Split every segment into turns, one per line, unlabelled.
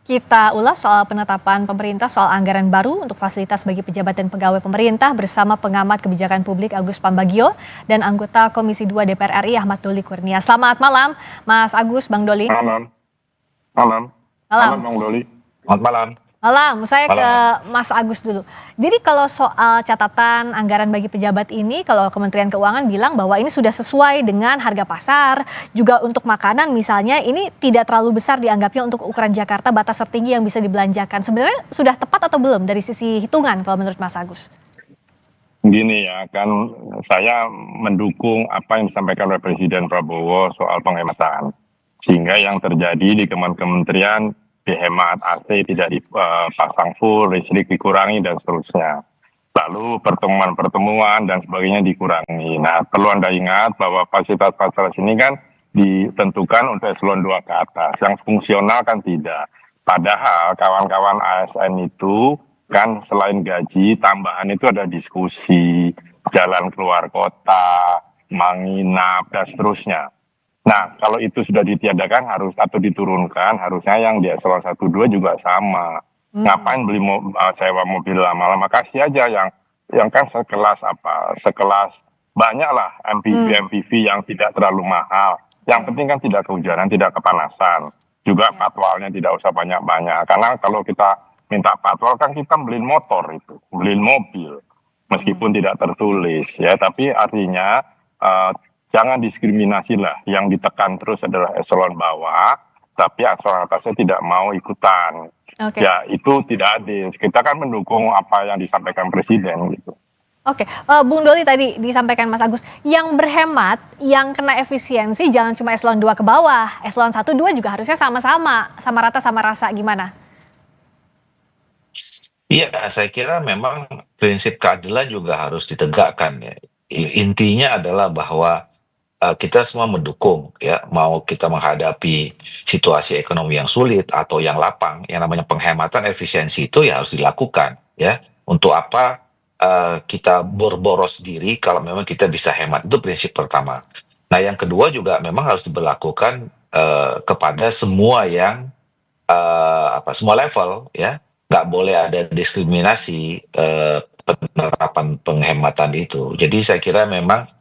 Kita ulas soal penetapan pemerintah soal anggaran baru untuk fasilitas bagi pejabat dan pegawai pemerintah bersama pengamat kebijakan publik Agus Pambagio dan anggota Komisi 2 DPR RI Ahmad Doli Kurnia. Selamat malam, Mas Agus, Bang Doli.
Malam, malam,
Malam.
Bang Doli.
Selamat malam.
Malam, saya
Malam.
ke Mas Agus dulu. Jadi kalau soal catatan anggaran bagi pejabat ini, kalau Kementerian Keuangan bilang bahwa ini sudah sesuai dengan harga pasar, juga untuk makanan misalnya, ini tidak terlalu besar dianggapnya untuk ukuran Jakarta, batas tertinggi yang bisa dibelanjakan. Sebenarnya sudah tepat atau belum dari sisi hitungan kalau menurut Mas Agus?
Gini ya, kan saya mendukung apa yang disampaikan oleh Presiden Prabowo soal penghematan. Sehingga yang terjadi di kementerian dihemat, AC tidak dipasang full, listrik dikurangi dan seterusnya. Lalu pertemuan-pertemuan dan sebagainya dikurangi. Nah, perlu Anda ingat bahwa fasilitas-fasilitas ini kan ditentukan untuk eselon 2 ke atas. Yang fungsional kan tidak. Padahal kawan-kawan ASN itu kan selain gaji, tambahan itu ada diskusi, jalan keluar kota, menginap, dan seterusnya. Nah, kalau itu sudah ditiadakan harus atau diturunkan, harusnya yang di eselon 1-2 juga sama. Ngapain beli sewa mobil lama-lama, kasih aja yang kan sekelas banyak lah MPV yang tidak terlalu mahal. Yang penting kan tidak kehujanan, tidak kepanasan. Juga patwalnya tidak usah banyak-banyak. Karena kalau kita minta patwal kan kita beliin motor itu, beliin mobil. Meskipun tidak tertulis ya, tapi artinya jangan diskriminasi lah. Yang ditekan terus adalah eselon bawah, tapi eselon atasnya tidak mau ikutan.
Oke.
Ya itu tidak adil. Kita kan mendukung apa yang disampaikan Presiden gitu.
Oke, Bung Doli tadi disampaikan Mas Agus, yang berhemat, yang kena efisiensi jangan cuma eselon 2 ke bawah, eselon 1-2 juga harusnya sama-sama, sama rata sama rasa, gimana?
Iya, saya kira memang prinsip keadilan juga harus ditegakkan ya. Intinya adalah bahwa kita semua mendukung ya, mau kita menghadapi situasi ekonomi yang sulit atau yang lapang, yang namanya penghematan efisiensi itu ya harus dilakukan ya. Untuk apa kita berboros diri kalau memang kita bisa hemat, itu prinsip pertama. Nah, yang kedua juga memang harus diberlakukan kepada semua yang semua level ya. Nggak boleh ada diskriminasi penerapan penghematan itu. Jadi saya kira memang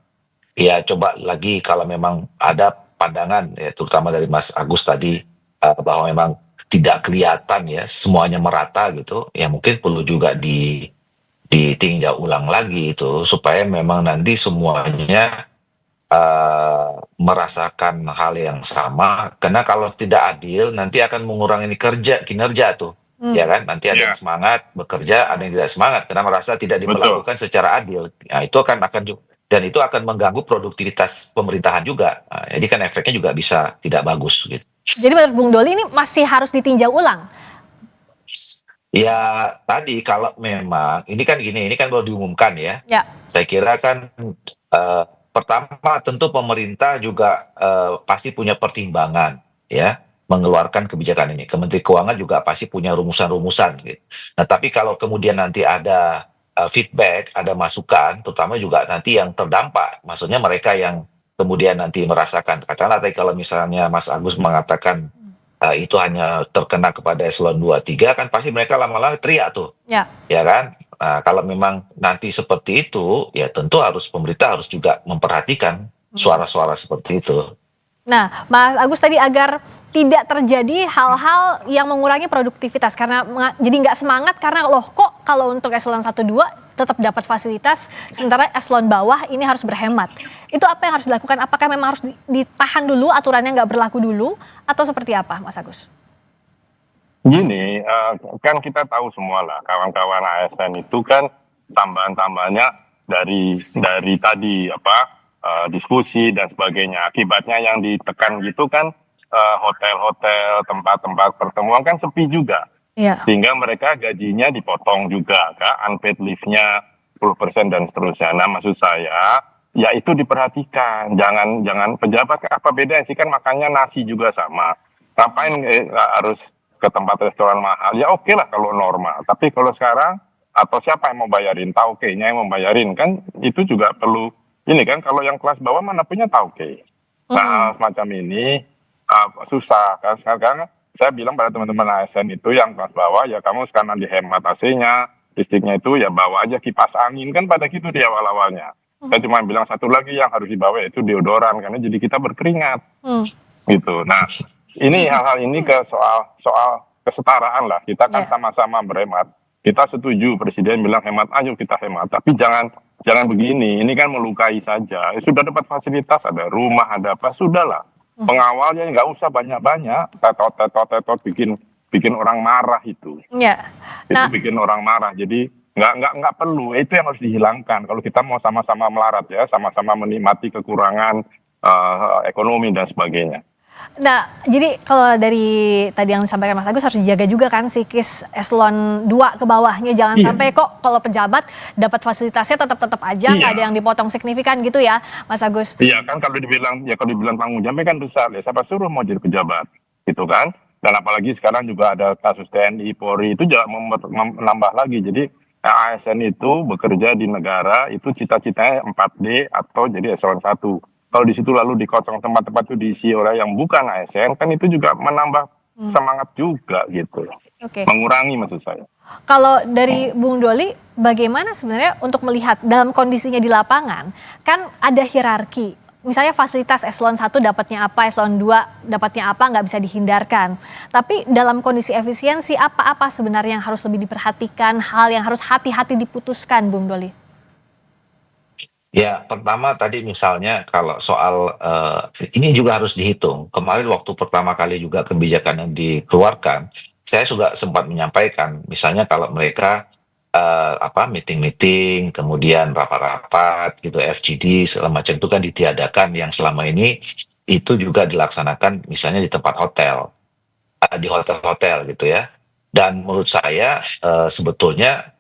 ya coba lagi kalau memang ada pandangan ya terutama dari Mas Agus tadi bahwa memang tidak kelihatan ya semuanya merata gitu, ya mungkin perlu juga ditinjau ulang lagi itu supaya memang nanti semuanya merasakan hal yang sama, karena kalau tidak adil nanti akan mengurangi kinerja tuh. Ya kan, nanti ada yang semangat bekerja, ada yang tidak semangat karena merasa tidak diperlakukan secara adil. Nah, itu akan dan itu akan mengganggu produktivitas pemerintahan juga. Nah, jadi kan efeknya juga bisa tidak bagus gitu.
Jadi menurut Bung Doli ini masih harus ditinjau ulang?
Ya tadi kalau memang ini kan baru diumumkan ya. Saya kira kan pertama tentu pemerintah juga pasti punya pertimbangan ya mengeluarkan kebijakan ini. Kementerian Keuangan juga pasti punya rumusan-rumusan gitu. Nah, tapi kalau kemudian nanti ada feedback, ada masukan, terutama juga nanti yang terdampak, maksudnya mereka yang kemudian nanti merasakan, katakanlah tadi kalau misalnya Mas Agus mengatakan itu hanya terkena kepada eselon 2-3, kan pasti mereka lama-lama teriak tuh, ya kan? Nah, kalau memang nanti seperti itu, ya tentu pemerintah harus juga memperhatikan suara-suara seperti itu.
Nah, Mas Agus tadi agar tidak terjadi hal-hal yang mengurangi produktivitas karena jadi nggak semangat karena loh kok kalau untuk eselon 1-2 tetap dapat fasilitas sementara eselon bawah ini harus berhemat. Itu apa yang harus dilakukan? Apakah memang harus ditahan dulu, aturannya nggak berlaku dulu atau seperti apa, Mas Agus?
Gini, kan kita tahu semua lah kawan-kawan ASN itu kan tambahan-tambahannya dari tadi diskusi dan sebagainya. Akibatnya yang ditekan gitu kan hotel-hotel, tempat-tempat pertemuan kan sepi juga. Sehingga mereka gajinya dipotong juga, kan? Unpaid leave-nya 10% dan seterusnya. Nah, maksud saya, ya itu diperhatikan. Jangan pejabat apa beda sih, kan makannya nasi juga sama. Ngapain harus ke tempat restoran mahal? Ya oke lah kalau normal. Tapi kalau sekarang, atau siapa yang mau bayarin? Tauke-nya yang mau bayarin, kan itu juga perlu. Ini kan kalau yang kelas bawah mana punya tauke. Nah, semacam ini susah kan sekarang saya bilang pada teman-teman ASN itu yang kelas bawah, ya kamu sekarang dihemat AC-nya, listriknya itu ya bawa aja kipas angin, kan pada gitu di awal-awalnya. Saya cuma bilang satu lagi yang harus dibawa yaitu deodoran, karena jadi kita berkeringat
Hmm.
gitu. Nah, ini hal-hal ini ke soal kesetaraan lah. Kita kan
Ya.
sama-sama berhemat. Kita setuju Presiden bilang hemat, ayo kita hemat. Tapi jangan begini. Ini kan melukai saja. Sudah dapat fasilitas, ada rumah, ada apa, sudahlah. Pengawalnya nggak usah banyak-banyak. Tetot bikin orang marah itu.
Ya.
Itu
Nah,
bikin orang marah. Jadi nggak perlu. Itu yang harus dihilangkan. Kalau kita mau sama-sama melarat ya, sama-sama menikmati kekurangan ekonomi dan sebagainya.
Nah, jadi kalau dari tadi yang disampaikan Mas Agus harus dijaga juga kan psikis eselon 2 ke bawahnya. Jangan
Iya.
sampai kok kalau pejabat dapat fasilitasnya tetap aja, nggak
Iya.
ada yang dipotong signifikan gitu ya, Mas Agus.
Iya kan, kalau dibilang tanggung jawabnya kan besar ya, siapa suruh mau jadi pejabat gitu kan. Dan apalagi sekarang juga ada kasus TNI Polri itu juga menambah lagi. Jadi ASN itu bekerja di negara itu cita-citanya 4D atau jadi eselon 1. Kalau di situ lalu dikosong tempat-tempat itu diisi oleh yang bukan ASN, kan itu juga menambah semangat juga gitu.
Oke.
Mengurangi maksud saya.
Kalau dari Bung Doli, bagaimana sebenarnya untuk melihat dalam kondisinya di lapangan, kan ada hierarki. Misalnya fasilitas eselon 1 dapatnya apa, eselon 2 dapatnya apa, nggak bisa dihindarkan. Tapi dalam kondisi efisiensi, apa-apa sebenarnya yang harus lebih diperhatikan, hal yang harus hati-hati diputuskan, Bung Doli?
Ya, pertama tadi misalnya kalau soal ini juga harus dihitung. Kemarin waktu pertama kali juga kebijakan yang dikeluarkan, saya juga sempat menyampaikan, misalnya kalau mereka meeting-meeting, kemudian rapat-rapat gitu, FGD segala macam itu kan ditiadakan, yang selama ini itu juga dilaksanakan misalnya di tempat hotel, di hotel-hotel gitu ya. Dan menurut saya sebetulnya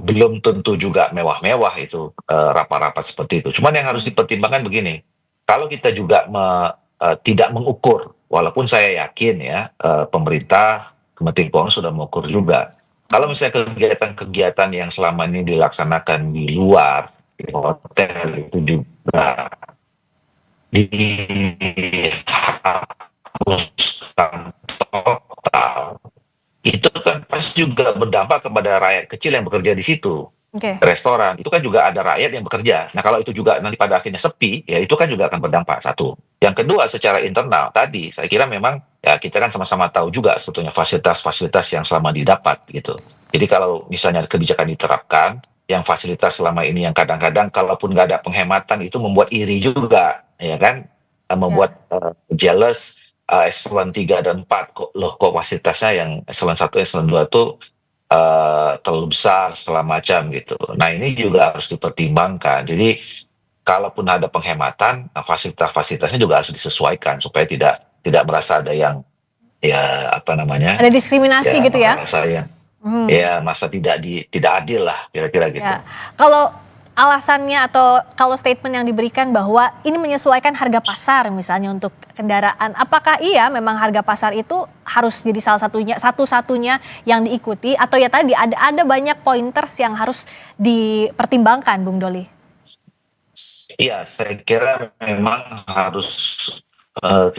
belum tentu juga mewah-mewah itu rapat-rapat seperti itu. Cuman yang harus dipertimbangkan begini, kalau kita juga tidak mengukur, walaupun saya yakin ya pemerintah, Kementerian Keuangan sudah mengukur juga. Kalau misalnya kegiatan-kegiatan yang selama ini dilaksanakan di luar, di hotel itu juga dihapuskan total, itu kan pasti juga berdampak kepada rakyat kecil yang bekerja di situ.
Oke.
Restoran, itu kan juga ada rakyat yang bekerja. Nah, kalau itu juga nanti pada akhirnya sepi, ya itu kan juga akan berdampak, satu. Yang kedua, secara internal, tadi saya kira memang ya kita kan sama-sama tahu juga sebetulnya fasilitas-fasilitas yang selama didapat gitu. Jadi kalau misalnya kebijakan diterapkan, yang fasilitas selama ini yang kadang-kadang kalaupun nggak ada penghematan itu membuat iri juga, ya kan? Membuat jealous, eselon 3 dan 4 kok fasilitasnya yang eselon 1, eselon 2 itu terlalu besar segala macam gitu. Nah, ini juga harus dipertimbangkan. Jadi kalaupun ada penghematan, nah fasilitas-fasilitasnya juga harus disesuaikan supaya tidak merasa ada yang ya apa namanya?
Ada diskriminasi gitu ya?
Merasa yang ya masa tidak adil lah kira-kira gitu.
Ya. Kalau alasannya atau kalau statement yang diberikan bahwa ini menyesuaikan harga pasar misalnya untuk kendaraan, apakah iya memang harga pasar itu harus jadi satu-satunya yang diikuti, atau ya tadi ada banyak pointers yang harus dipertimbangkan, Bung Doli?
Iya, saya kira memang harus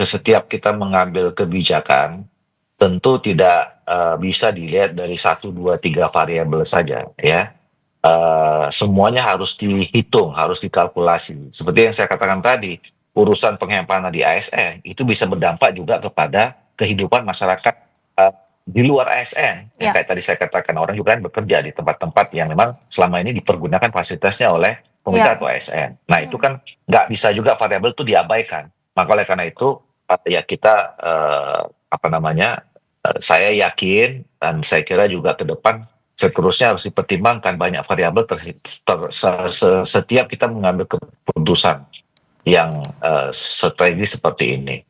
setiap kita mengambil kebijakan tentu tidak bisa dilihat dari 1, 2, 3 variabel saja ya. Semuanya harus dihitung, harus dikalkulasi. Seperti yang saya katakan tadi, urusan penghematan di ASN itu bisa berdampak juga kepada kehidupan masyarakat di luar ASN.
Ya.
Kayak tadi saya katakan, orang juga kan bekerja di tempat-tempat yang memang selama ini dipergunakan fasilitasnya oleh pemerintah atau ASN. Nah, itu kan nggak bisa juga variabel itu diabaikan. Maka oleh karena itu ya kita saya yakin dan saya kira juga ke depan seterusnya harus dipertimbangkan banyak variabel setiap kita mengambil keputusan yang strategis seperti ini.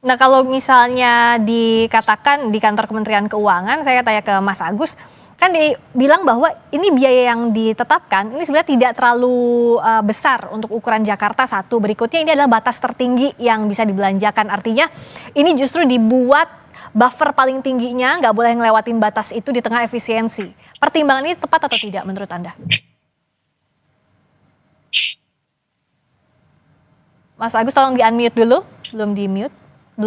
Nah, kalau misalnya dikatakan di kantor Kementerian Keuangan, saya tanya ke Mas Agus, kan dibilang bahwa ini biaya yang ditetapkan ini sebenarnya tidak terlalu besar untuk ukuran Jakarta satu. Berikutnya ini adalah batas tertinggi yang bisa dibelanjakan. Artinya ini justru dibuat buffer paling tingginya, nggak boleh ngelewatin batas itu di tengah efisiensi. Pertimbangan ini tepat atau tidak menurut Anda? Mas Agus tolong di-unmute dulu. Belum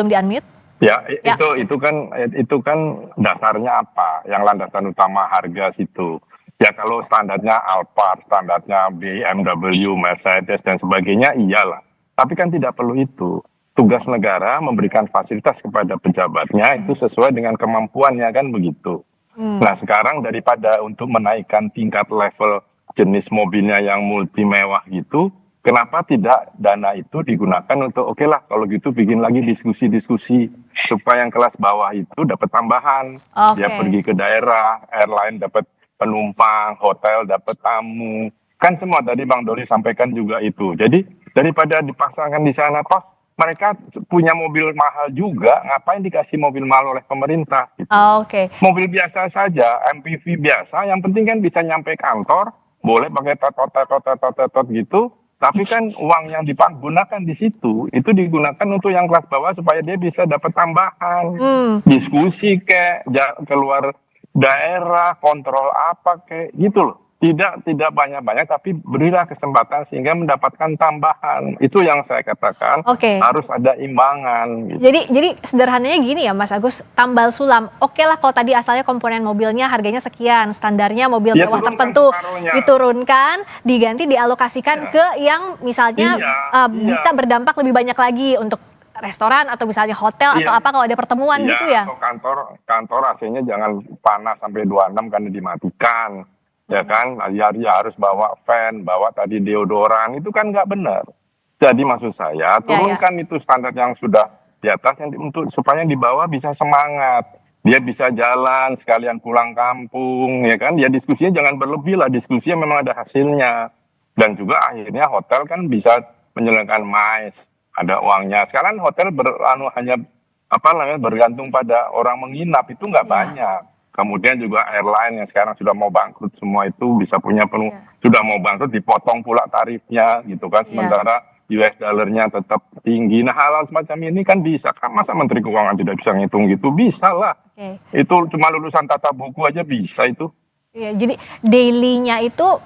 di-unmute.
Ya,
Ya.
itu kan dasarnya apa? Yang landasan utama harga situ. Ya kalau standarnya Alphard, standarnya BMW, Mercedes dan sebagainya iyalah. Tapi kan tidak perlu itu. Tugas negara memberikan fasilitas kepada pejabatnya itu sesuai dengan kemampuannya kan begitu.
Hmm.
Nah sekarang daripada untuk menaikkan tingkat level jenis mobilnya yang multi mewah gitu, kenapa tidak dana itu digunakan untuk oke lah kalau gitu bikin lagi diskusi-diskusi supaya yang kelas bawah itu dapat tambahan. Dia
Oke.
pergi ke daerah, airline dapat penumpang, hotel dapat tamu. Kan semua tadi Bang Doli sampaikan juga itu. Jadi daripada dipasangkan di sana toh mereka punya mobil mahal juga, ngapain dikasih mobil mahal oleh pemerintah gitu.
Oke.
Mobil biasa saja, MPV biasa, yang penting kan bisa nyampe kantor, boleh pakai tot gitu, tapi kan uang yang digunakan di situ, itu digunakan untuk yang kelas bawah supaya dia bisa dapat tambahan, diskusi keluar daerah, kontrol apa kayak gitu loh. Tidak banyak-banyak, tapi berilah kesempatan sehingga mendapatkan tambahan. Itu yang saya katakan
Oke.
harus ada imbangan. Gitu.
Jadi sederhananya gini ya Mas Agus, tambal sulam. Oke lah kalau tadi asalnya komponen mobilnya harganya sekian, standarnya mobil
Ya,
mewah
turunkan
tertentu
separuhnya.
diturunkan, diganti dialokasikan ke yang misalnya bisa berdampak lebih banyak lagi untuk restoran atau misalnya hotel atau apa kalau ada pertemuan gitu ya.
Atau kantor AC-nya jangan panas sampai 26 karena dimatikan. Ya kan, ya harus bawa fan, bawa tadi deodoran, itu kan nggak benar. Jadi maksud saya turunkan itu standar yang sudah di atas yang untuk supaya di bawah bisa semangat, dia bisa jalan sekalian pulang kampung, ya kan? Ya diskusinya jangan berlebih lah, diskusinya memang ada hasilnya. Dan juga akhirnya hotel kan bisa menjalankan MICE, ada uangnya. Sekarang hotel hanya bergantung pada orang menginap itu nggak banyak. Kemudian juga airline yang sekarang sudah mau bangkrut semua itu bisa punya sudah mau bangkrut dipotong pula tarifnya gitu kan, sementara US dollarnya tetap tinggi. Nah hal-hal semacam ini kan bisa kan, masa Menteri Keuangan tidak bisa ngitung gitu? Bisa lah. Itu cuma lulusan tata buku aja bisa itu.
Iya, jadi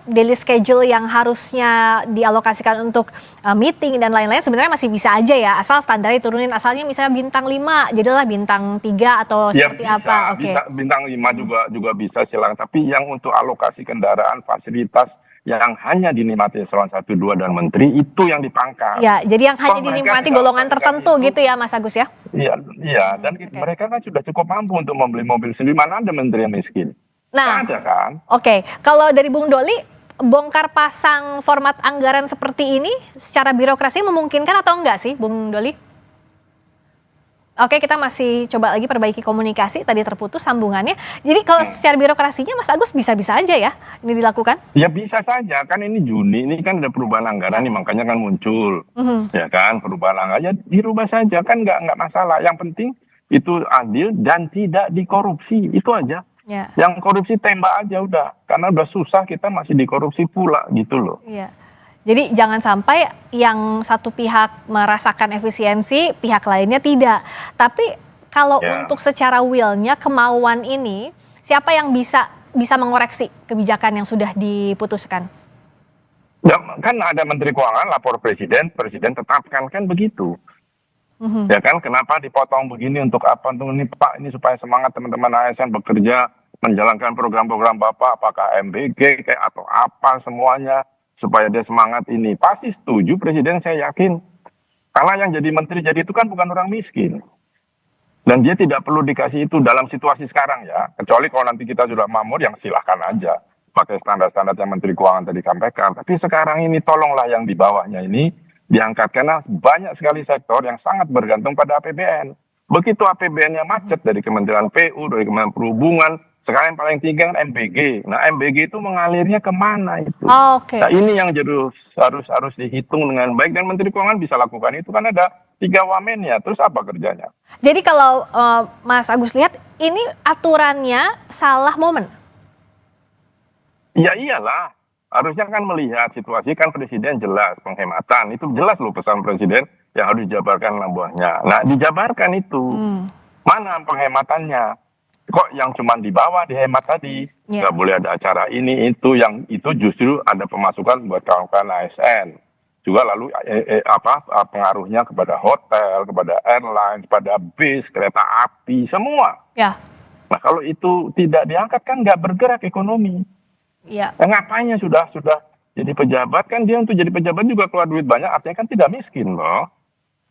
daily schedule yang harusnya dialokasikan untuk meeting dan lain-lain sebenarnya masih bisa aja ya, asal standarnya turunin, asalnya misalnya bintang 5, jadilah bintang 3 atau seperti apa.
Bisa bintang 5 juga bisa silakan, tapi yang untuk alokasi kendaraan, fasilitas yang hanya dinikmati eselon 1, 2 dan menteri itu yang dipangkas.
Ya, jadi yang hanya dinikmati golongan tertentu gitu ya Mas Agus ya?
Iya, dan mereka kan sudah cukup mampu untuk membeli mobil sendiri, mana ada menteri yang miskin?
Nah,
ada kan?
Oke. Kalau dari Bung Doli, bongkar pasang format anggaran seperti ini secara birokrasi memungkinkan atau enggak sih, Bung Doli? Oke, kita masih coba lagi perbaiki komunikasi, tadi terputus sambungannya. Jadi kalau secara birokrasinya Mas Agus bisa-bisa aja ya ini dilakukan?
Ya bisa saja, kan ini Juni, ini kan ada perubahan anggaran nih, makanya kan muncul. Ya kan, perubahan anggaran, ya dirubah saja, kan nggak masalah. Yang penting itu adil dan tidak dikorupsi, itu aja.
Ya.
Yang korupsi tembak aja udah, karena udah susah kita masih dikorupsi pula gitu loh.
Iya. Jadi jangan sampai yang satu pihak merasakan efisiensi, pihak lainnya tidak. Tapi kalau untuk secara will-nya, kemauan ini, siapa yang bisa mengoreksi kebijakan yang sudah diputuskan?
Ya, kan ada Menteri Keuangan lapor Presiden tetapkan kan begitu. Ya kan, kenapa dipotong begini, untuk apa, untuk ini Pak, ini supaya semangat teman-teman ASN bekerja menjalankan program-program Bapak, apakah MBG kayak atau apa semuanya, supaya dia semangat ini. Pasti setuju Presiden, saya yakin. Karena yang jadi menteri jadi itu kan bukan orang miskin. Dan dia tidak perlu dikasih itu dalam situasi sekarang ya. Kecuali kalau nanti kita sudah makmur, yang silahkan aja pakai standar-standar yang Menteri Keuangan tadi sampaikan. Tapi sekarang ini tolonglah yang di bawahnya ini diangkat, karena banyak sekali sektor yang sangat bergantung pada APBN. Begitu APBN-nya macet dari Kementerian PU, dari Kementerian Perhubungan, sekarang yang paling tinggi kan MBG. Nah MBG itu mengalirnya kemana itu? Nah ini yang harus dihitung dengan baik, dan Menteri Keuangan bisa lakukan itu kan ada 3 wamennya. Terus apa kerjanya?
Jadi kalau Mas Agus lihat ini aturannya salah momen?
Ya iyalah. Harusnya kan melihat situasi, kan Presiden jelas penghematan, itu jelas loh pesan Presiden yang harus dijabarkan anak buahnya. Nah dijabarkan itu, mana penghematannya? Kok yang cuma di bawah dihemat tadi? Nggak boleh ada acara ini itu, yang itu justru ada pemasukan buat kawan-kawan ASN. juga lalu pengaruhnya kepada hotel, kepada airlines, pada bis, kereta api, semua.
Ya.
Nah kalau itu tidak diangkat kan nggak bergerak ekonomi.
Ya.
Ngapainnya sudah jadi pejabat kan, dia untuk jadi pejabat juga keluar duit banyak, artinya kan tidak miskin loh.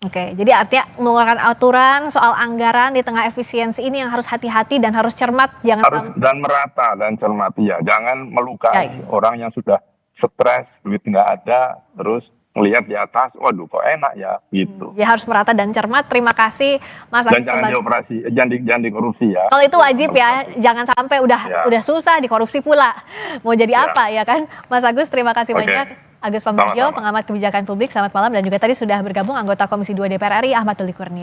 Oke, jadi artinya mengeluarkan aturan soal anggaran di tengah efisiensi ini yang harus hati-hati dan harus cermat,
Harus dan merata dan cermati ya, jangan melukai orang yang sudah stres, duit nggak ada, terus melihat di atas, waduh kok enak ya, gitu.
Ya harus merata dan cermat. Terima kasih Mas Agus.
Dan jangan dioperasi, jangan dikorupsi ya.
Kalau itu wajib ya, jangan sampai udah susah dikorupsi pula. Mau jadi apa ya kan? Mas Agus, terima kasih banyak. Agus Pambagio, pengamat kebijakan publik, selamat malam. Dan juga tadi sudah bergabung anggota Komisi 2 DPR RI Ahmad Doli Kurnia.